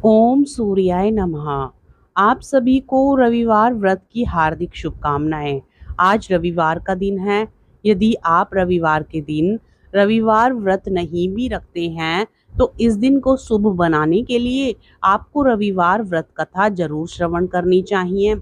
ओम सूर्याय नमः। आप सभी को रविवार व्रत की हार्दिक शुभकामनाएं। आज रविवार का दिन है। यदि आप रविवार के दिन रविवार व्रत नहीं भी रखते हैं तो इस दिन को शुभ बनाने के लिए आपको रविवार व्रत कथा जरूर श्रवण करनी चाहिए।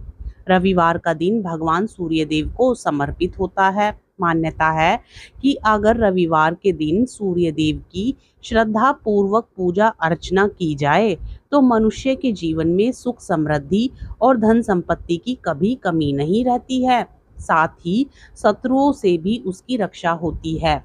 रविवार का दिन भगवान सूर्य देव को समर्पित होता है। मान्यता है कि अगर रविवार के दिन सूर्य देव की श्रद्धा पूर्वक पूजा अर्चना की जाए तो मनुष्य के जीवन में सुख समृद्धि और धन संपत्ति की कभी कमी नहीं रहती है। साथ ही शत्रुओं से भी उसकी रक्षा होती है।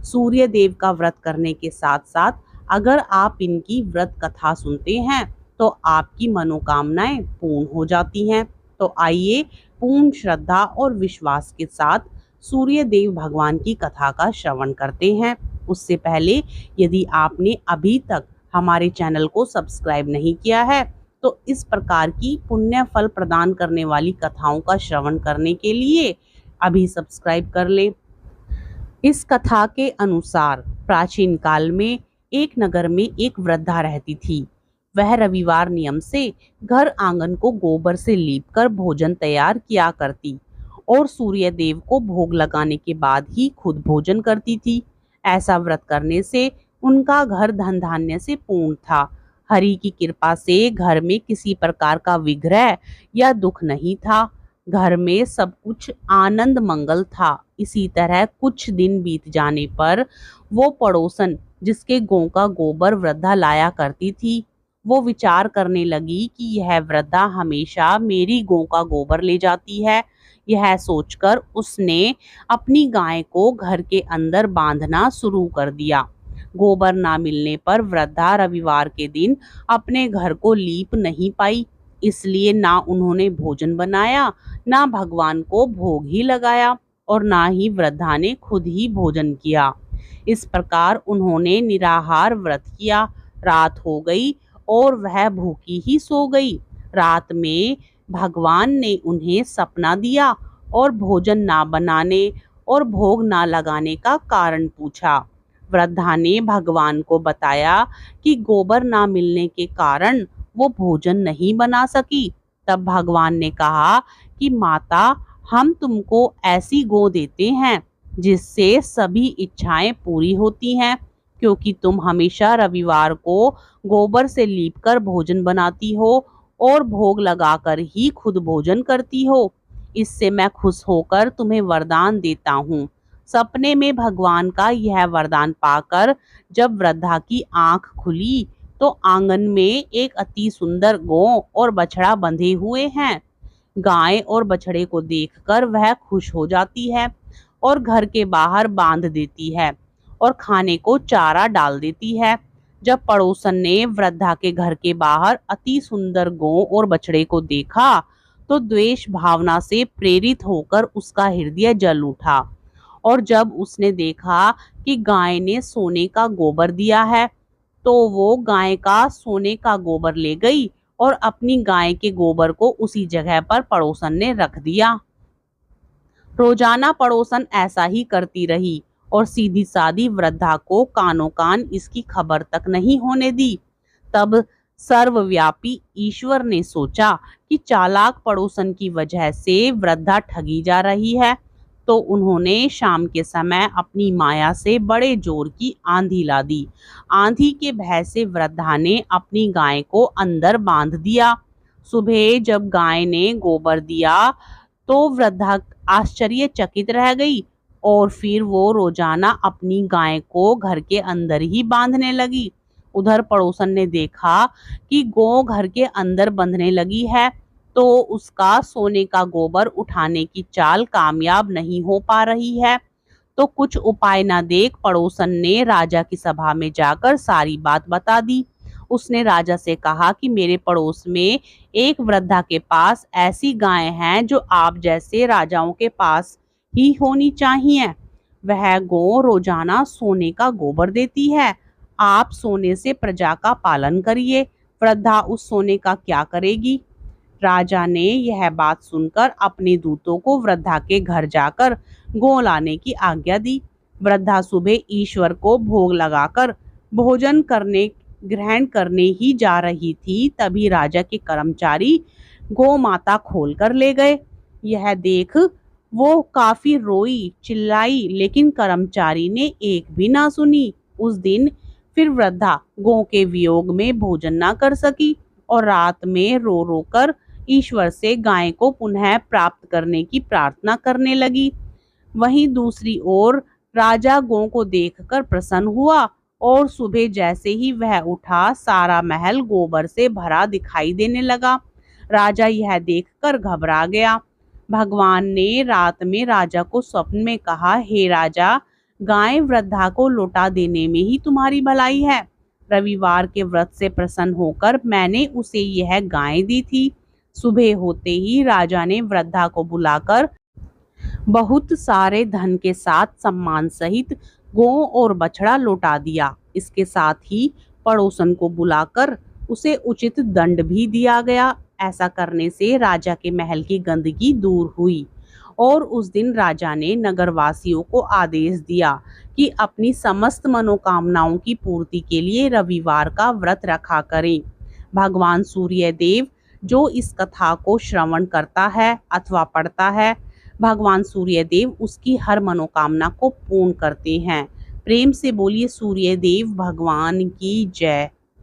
सूर्य देव का व्रत करने के साथ साथ अगर आप इनकी व्रत कथा सुनते हैं तो आपकी मनोकामनाएं पूर्ण हो जाती हैं। तो आइए पूर्ण श्रद्धा और विश्वास के साथ सूर्य देव भगवान की कथा का श्रवण करते हैं। उससे पहले यदि आपने अभी तक हमारे चैनल को सब्सक्राइब नहीं किया है तो इस प्रकार की पुण्य फल प्रदान करने वाली कथाओं का श्रवण करने के लिए अभी सब्सक्राइब कर लें। इस कथा के अनुसार प्राचीन काल में एक नगर में एक वृद्धा रहती थी। वह रविवार नियम से घर आंगन को गोबर से लीपकर भोजन तैयार किया करती और सूर्य देव को भोग लगाने के बाद ही खुद भोजन करती थी। ऐसा व्रत करने से उनका घर धन धान्य से पूर्ण था। हरि की कृपा से घर में किसी प्रकार का विग्रह या दुख नहीं था। घर में सब कुछ आनंद मंगल था। इसी तरह कुछ दिन बीत जाने पर वो पड़ोसन जिसके गांव का गोबर वृद्धा लाया करती थी, वो विचार करने लगी कि यह वृद्धा हमेशा मेरी गांव का गोबर ले जाती है। यह सोचकर उसने अपनी गाय को घर के अंदर बांधना शुरू कर दिया। गोबर ना मिलने पर वृद्धा रविवार के दिन अपने घर को लीप नहीं पाई। इसलिए ना उन्होंने भोजन बनाया, ना भगवान को भोग ही लगाया और ना ही वृद्धा ने खुद ही भोजन किया। इस प्रकार उन्होंने निराहार व्रत किया। रात हो गई और वह भूखी ही सो गई। रात में भगवान ने उन्हें सपना दिया और भोजन ना बनाने और भोग ना लगाने का कारण पूछा। वृद्धा ने भगवान को बताया कि गोबर ना मिलने के कारण वो भोजन नहीं बना सकी। तब भगवान ने कहा कि माता, हम तुमको ऐसी गौ देते हैं जिससे सभी इच्छाएं पूरी होती हैं, क्योंकि तुम हमेशा रविवार को गोबर से लीपकर भोजन बनाती हो और भोग लगाकर ही खुद भोजन करती हो। इससे मैं खुश होकर तुम्हें वरदान देता हूँ। सपने में भगवान का यह वरदान पाकर जब वृद्धा की आंख खुली तो आंगन में एक अति सुंदर गौ और बछड़ा बंधे हुए हैं। गाय और बछड़े को देखकर वह खुश हो जाती है और घर के बाहर बांध देती है और खाने को चारा डाल देती है। जब पड़ोसन ने वृद्धा के घर के बाहर अति सुंदर गौ और बछड़े को देखा तो द्वेष भावना से प्रेरित होकर उसका हृदय जल उठा। और जब उसने देखा कि गाय ने सोने का गोबर दिया है तो वो गाय का सोने का गोबर ले गई और अपनी गाय के गोबर को उसी जगह पर पड़ोसन ने रख दिया। रोजाना पड़ोसन ऐसा ही करती रही और सीधी सादी वृद्धा को कानों कान इसकी खबर तक नहीं होने दी। तब सर्वव्यापी ईश्वर ने सोचा कि चालाक पड़ोसन की वजह से वृद्धा ठगी जा रही है। तो उन्होंने शाम के समय अपनी माया से बड़े जोर की आंधी ला दी। आंधी के भय से वृद्धा ने अपनी गाय को अंदर बांध दिया। सुबह जब गाय ने गोबर दिया तो वृद्धा आश्चर्यचकित रह गई और फिर वो रोजाना अपनी गाय को घर के अंदर ही बांधने लगी। उधर पड़ोसन ने देखा कि गौ घर के अंदर बंधने लगी है तो उसका सोने का गोबर उठाने की चाल कामयाब नहीं हो पा रही है। तो कुछ उपाय न देख पड़ोसन ने राजा की सभा में जाकर सारी बात बता दी। उसने राजा से कहा कि मेरे पड़ोस में एक वृद्धा के पास ऐसी गाय हैं जो आप जैसे राजाओं के पास ही होनी चाहिए। वह गौ रोजाना सोने का गोबर देती है। आप सोने से प्रजा का पालन करिए। वृद्धा उस सोने का क्या करेगी? राजा ने यह बात सुनकर अपने दूतों को वृद्धा के घर जाकर गौ लाने की आज्ञा दी। वृद्धा सुबह ईश्वर को भोग लगाकर भोजन करने ग्रहण करने ही जा रही थी, तभी राजा के कर्मचारी गौ माता खोल कर ले गए। यह देख वो काफी रोई, चिल्लाई, लेकिन कर्मचारी ने एक भी ना सुनी। उस दिन फिर वृद्धा गौ के वियोग में भोजन ना कर सकी और रात में रो रो कर ईश्वर से गाय को पुनः प्राप्त करने की प्रार्थना करने लगी। वहीं दूसरी ओर राजा गौ को देखकर प्रसन्न हुआ और सुबह जैसे ही वह उठा, सारा महल गोबर से भरा दिखाई देने लगा। राजा यह देखकर घबरा गया। भगवान ने रात में राजा को स्वप्न में कहा, हे राजा, गाय वृद्धा को लौटा देने में ही तुम्हारी भलाई है। रविवार के व्रत से प्रसन्न होकर मैंने उसे यह गाय दी थी। सुबह होते ही राजा ने वृद्धा को बुलाकर बहुत सारे धन के साथ सम्मान सहित गौ और बछड़ा लौटा दिया। इसके साथ ही पड़ोसन को बुलाकर उसे उचित दंड भी दिया गया। ऐसा करने से राजा के महल की गंदगी दूर हुई और उस दिन राजा ने नगरवासियों को आदेश दिया कि अपनी समस्त मनोकामनाओं की पूर्ति के लिए रविवार का व्रत रखा करें। भगवान सूर्य देव जो इस कथा को श्रवण करता है अथवा पढ़ता है, भगवान सूर्य देव उसकी हर मनोकामना को पूर्ण करते हैं। प्रेम से बोलिए सूर्य देव भगवान की जय।